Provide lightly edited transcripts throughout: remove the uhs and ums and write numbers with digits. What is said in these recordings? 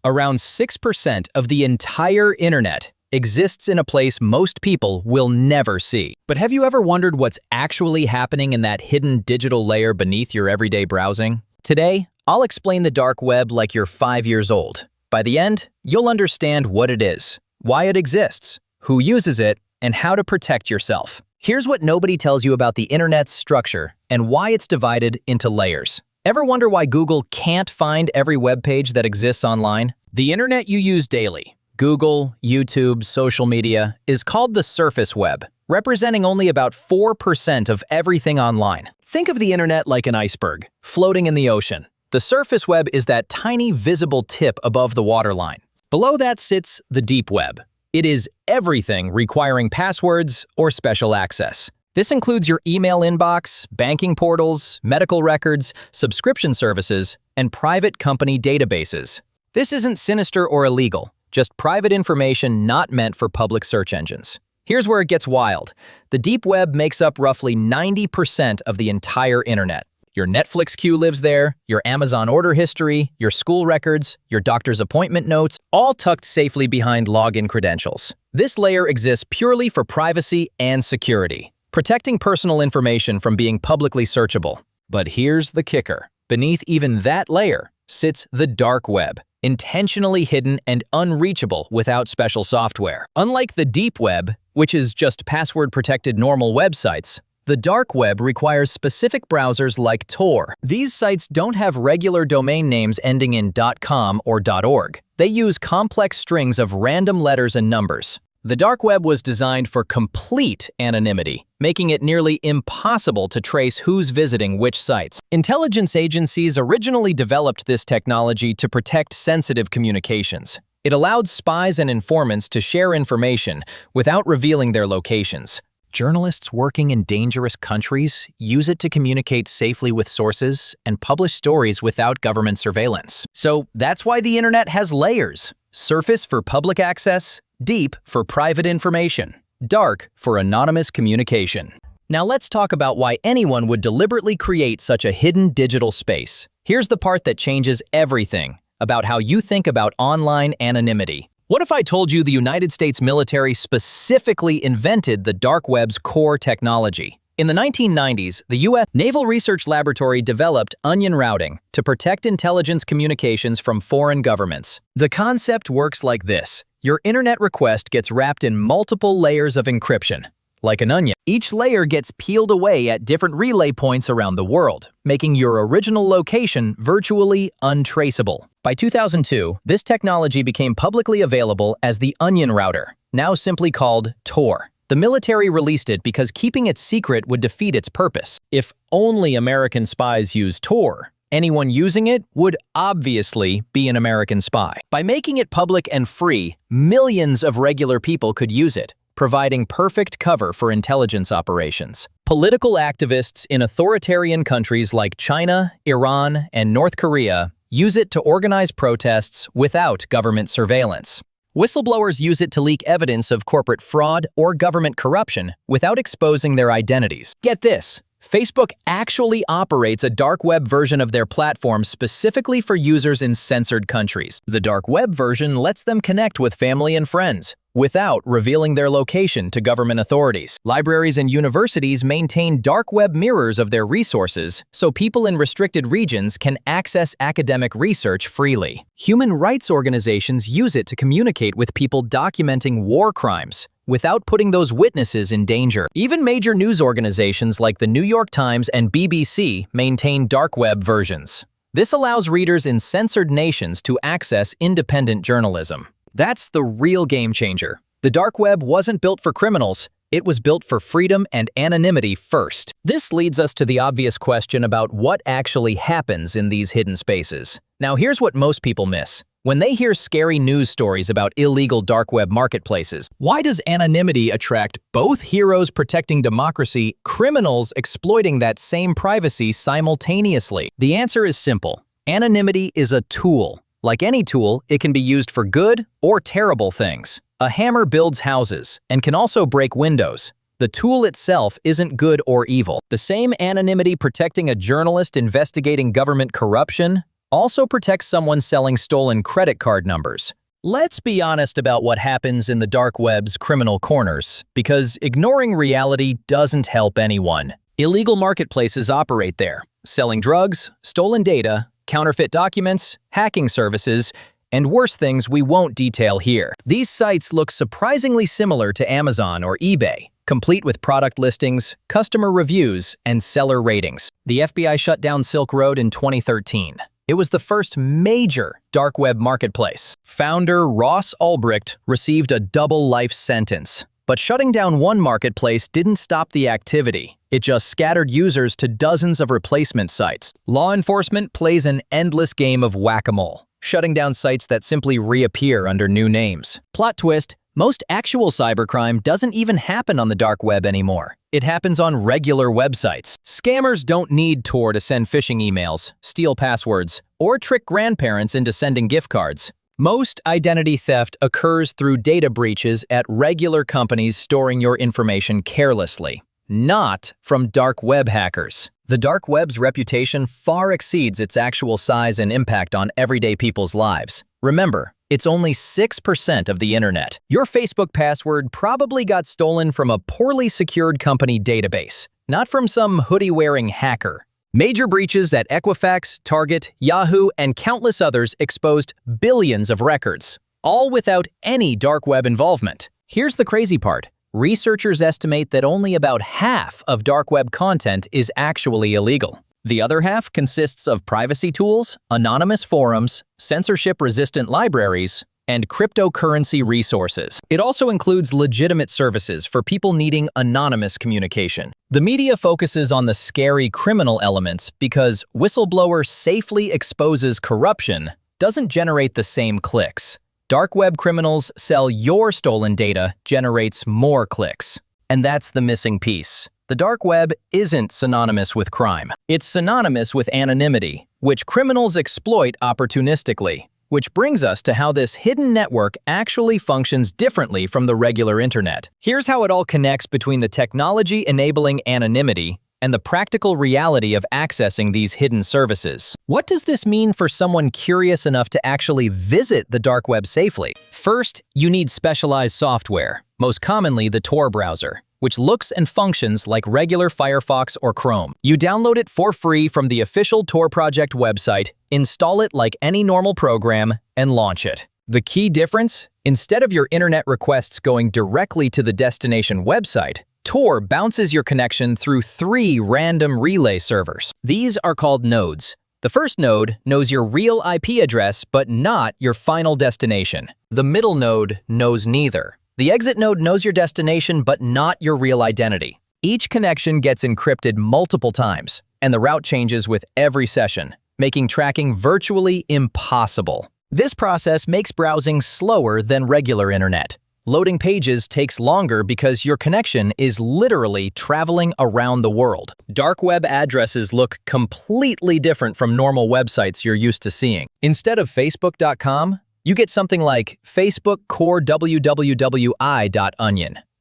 Around 6% of the entire internet exists in a place most people will never see. But have you ever wondered what's actually happening in that hidden digital layer beneath your everyday browsing? Today, I'll explain the dark web like you're 5 years old. By the end, you'll understand what it is, why it exists, who uses it, and how to protect yourself. Here's what nobody tells you about the internet's structure and why it's divided into layers. Ever wonder why Google can't find every web page that exists online? The internet you use daily, Google, YouTube, social media, is called the surface web, representing only about 4% of everything online. Think of the internet like an iceberg, floating in the ocean. The surface web is that tiny visible tip above the waterline. Below that sits the deep web. It is everything requiring passwords or special access. This includes your email inbox, banking portals, medical records, subscription services, and private company databases. This isn't sinister or illegal, just private information not meant for public search engines. Here's where it gets wild. The deep web makes up roughly 90% of the entire internet. Your Netflix queue lives there, your Amazon order history, your school records, your doctor's appointment notes, all tucked safely behind login credentials. This layer exists purely for privacy and security, protecting personal information from being publicly searchable. But here's the kicker. Beneath even that layer sits the dark web, intentionally hidden and unreachable without special software. Unlike the deep web, which is just password-protected normal websites, the dark web requires specific browsers like Tor. These sites don't have regular domain names ending in .com or .org. They use complex strings of random letters and numbers. The dark web was designed for complete anonymity, making it nearly impossible to trace who's visiting which sites. Intelligence agencies originally developed this technology to protect sensitive communications. It allowed spies and informants to share information without revealing their locations. Journalists working in dangerous countries use it to communicate safely with sources and publish stories without government surveillance. So that's why the internet has layers. Surface for public access, deep for private information, dark for anonymous communication. Now let's talk about why anyone would deliberately create such a hidden digital space. Here's the part that changes everything about how you think about online anonymity. What if I told you the United States military specifically invented the dark web's core technology? In the 1990s, the U.S. Naval Research Laboratory developed onion routing to protect intelligence communications from foreign governments. The concept works like this. Your internet request gets wrapped in multiple layers of encryption. Like an onion, each layer gets peeled away at different relay points around the world, making your original location virtually untraceable. By 2002, this technology became publicly available as the Onion Router, now simply called Tor. The military released it because keeping it secret would defeat its purpose. If only American spies used Tor, anyone using it would obviously be an American spy. By making it public and free, millions of regular people could use it, providing perfect cover for intelligence operations. Political activists in authoritarian countries like China, Iran, and North Korea use it to organize protests without government surveillance. Whistleblowers use it to leak evidence of corporate fraud or government corruption without exposing their identities. Get this, Facebook actually operates a dark web version of their platform specifically for users in censored countries. The dark web version lets them connect with family and friends without revealing their location to government authorities. Libraries and universities maintain dark web mirrors of their resources so people in restricted regions can access academic research freely. Human rights organizations use it to communicate with people documenting war crimes without putting those witnesses in danger. Even major news organizations like the New York Times and BBC maintain dark web versions. This allows readers in censored nations to access independent journalism. That's the real game changer. The dark web wasn't built for criminals, it was built for freedom and anonymity first. This leads us to the obvious question about what actually happens in these hidden spaces. Now here's what most people miss. When they hear scary news stories about illegal dark web marketplaces, why does anonymity attract both heroes protecting democracy, criminals exploiting that same privacy simultaneously? The answer is simple. Anonymity is a tool. Like any tool, it can be used for good or terrible things. A hammer builds houses and can also break windows. The tool itself isn't good or evil. The same anonymity protecting a journalist investigating government corruption also protects someone selling stolen credit card numbers. Let's be honest about what happens in the dark web's criminal corners, because ignoring reality doesn't help anyone. Illegal marketplaces operate there, selling drugs, stolen data, counterfeit documents, hacking services, and worse things we won't detail here. These sites look surprisingly similar to Amazon or eBay, complete with product listings, customer reviews, and seller ratings. The FBI shut down Silk Road in 2013. It was the first major dark web marketplace. Founder Ross Ulbricht received a double life sentence. But shutting down one marketplace didn't stop the activity. It just scattered users to dozens of replacement sites. Law enforcement plays an endless game of whack-a-mole, shutting down sites that simply reappear under new names. Plot twist, most actual cybercrime doesn't even happen on the dark web anymore. It happens on regular websites. Scammers don't need Tor to send phishing emails, steal passwords, or trick grandparents into sending gift cards. Most identity theft occurs through data breaches at regular companies storing your information carelessly, not from dark web hackers. The dark web's reputation far exceeds its actual size and impact on everyday people's lives. Remember, it's only 6% of the internet. Your Facebook password probably got stolen from a poorly secured company database, not from some hoodie-wearing hacker. Major breaches at Equifax, Target, Yahoo, and countless others exposed billions of records, all without any dark web involvement. Here's the crazy part. Researchers estimate that only about half of dark web content is actually illegal. The other half consists of privacy tools, anonymous forums, censorship-resistant libraries, and cryptocurrency resources. It also includes legitimate services for people needing anonymous communication. The media focuses on the scary criminal elements because whistleblower safely exposes corruption doesn't generate the same clicks. Dark web criminals sell your stolen data generates more clicks. And that's the missing piece. The dark web isn't synonymous with crime. It's synonymous with anonymity, which criminals exploit opportunistically. Which brings us to how this hidden network actually functions differently from the regular internet. Here's how it all connects between the technology enabling anonymity and the practical reality of accessing these hidden services. What does this mean for someone curious enough to actually visit the dark web safely? First, you need specialized software, most commonly the Tor browser, which looks and functions like regular Firefox or Chrome. You download it for free from the official Tor project website, install it like any normal program, and launch it. The key difference? Instead of your internet requests going directly to the destination website, Tor bounces your connection through 3 random relay servers. These are called nodes. The first node knows your real IP address, but not your final destination. The middle node knows neither. The exit node knows your destination, but not your real identity. Each connection gets encrypted multiple times, and the route changes with every session, making tracking virtually impossible. This process makes browsing slower than regular internet. Loading pages takes longer because your connection is literally traveling around the world. Dark web addresses look completely different from normal websites you're used to seeing. Instead of Facebook.com, you get something like Facebook core www.onion.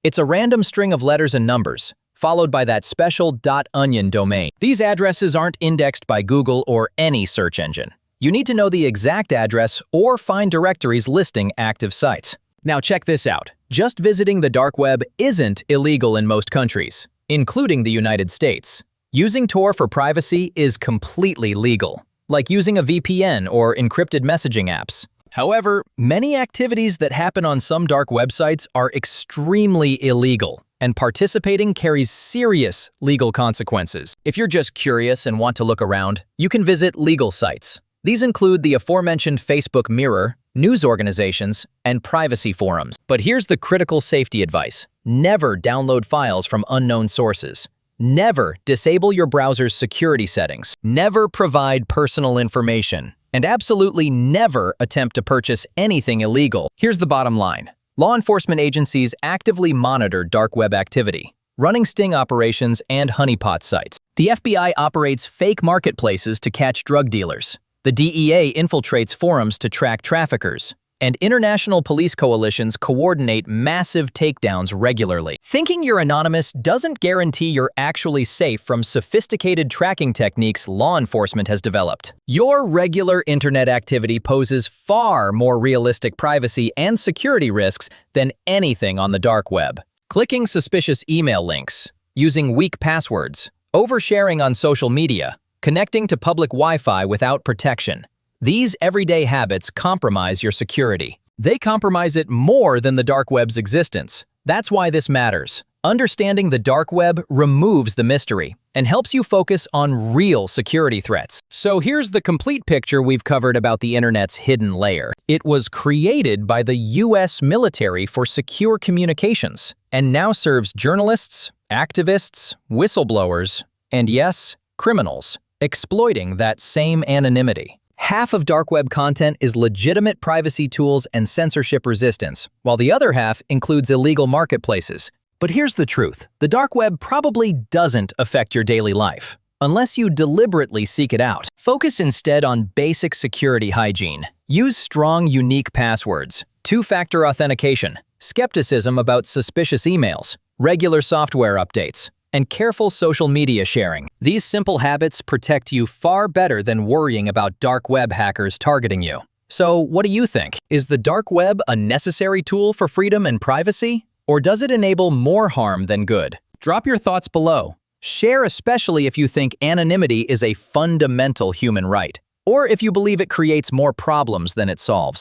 It's a random string of letters and numbers, followed by that special .onion domain. These addresses aren't indexed by Google or any search engine. You need to know the exact address or find directories listing active sites. Now check this out. Just visiting the dark web isn't illegal in most countries, including the United States. Using Tor for privacy is completely legal, like using a VPN or encrypted messaging apps. However, many activities that happen on some dark websites are extremely illegal, and participating carries serious legal consequences. If you're just curious and want to look around, you can visit legal sites. These include the aforementioned Facebook Mirror, news organizations, and privacy forums. But here's the critical safety advice. Never download files from unknown sources. Never disable your browser's security settings. Never provide personal information. And absolutely never attempt to purchase anything illegal. Here's the bottom line. Law enforcement agencies actively monitor dark web activity, running sting operations and honeypot sites. The FBI operates fake marketplaces to catch drug dealers. The DEA infiltrates forums to track traffickers. and international police coalitions coordinate massive takedowns regularly. Thinking you're anonymous doesn't guarantee you're actually safe from sophisticated tracking techniques law enforcement has developed. Your regular internet activity poses far more realistic privacy and security risks than anything on the dark web. Clicking suspicious email links, using weak passwords, oversharing on social media, connecting to public Wi-Fi without protection. These everyday habits compromise your security. They compromise it more than the dark web's existence. That's why this matters. Understanding the dark web removes the mystery and helps you focus on real security threats. So here's the complete picture we've covered about the internet's hidden layer. It was created by the US military for secure communications and now serves journalists, activists, whistleblowers, and yes, criminals, exploiting that same anonymity. Half of dark web content is legitimate privacy tools and censorship resistance, while the other half includes illegal marketplaces. But here's the truth. The dark web probably doesn't affect your daily life, unless you deliberately seek it out. Focus instead on basic security hygiene. Use strong, unique passwords, two-factor authentication, skepticism about suspicious emails, regular software updates, and careful social media sharing. These simple habits protect you far better than worrying about dark web hackers targeting you. So, what do you think? Is the dark web a necessary tool for freedom and privacy? Or does it enable more harm than good? Drop your thoughts below. Share especially if you think anonymity is a fundamental human right, or if you believe it creates more problems than it solves.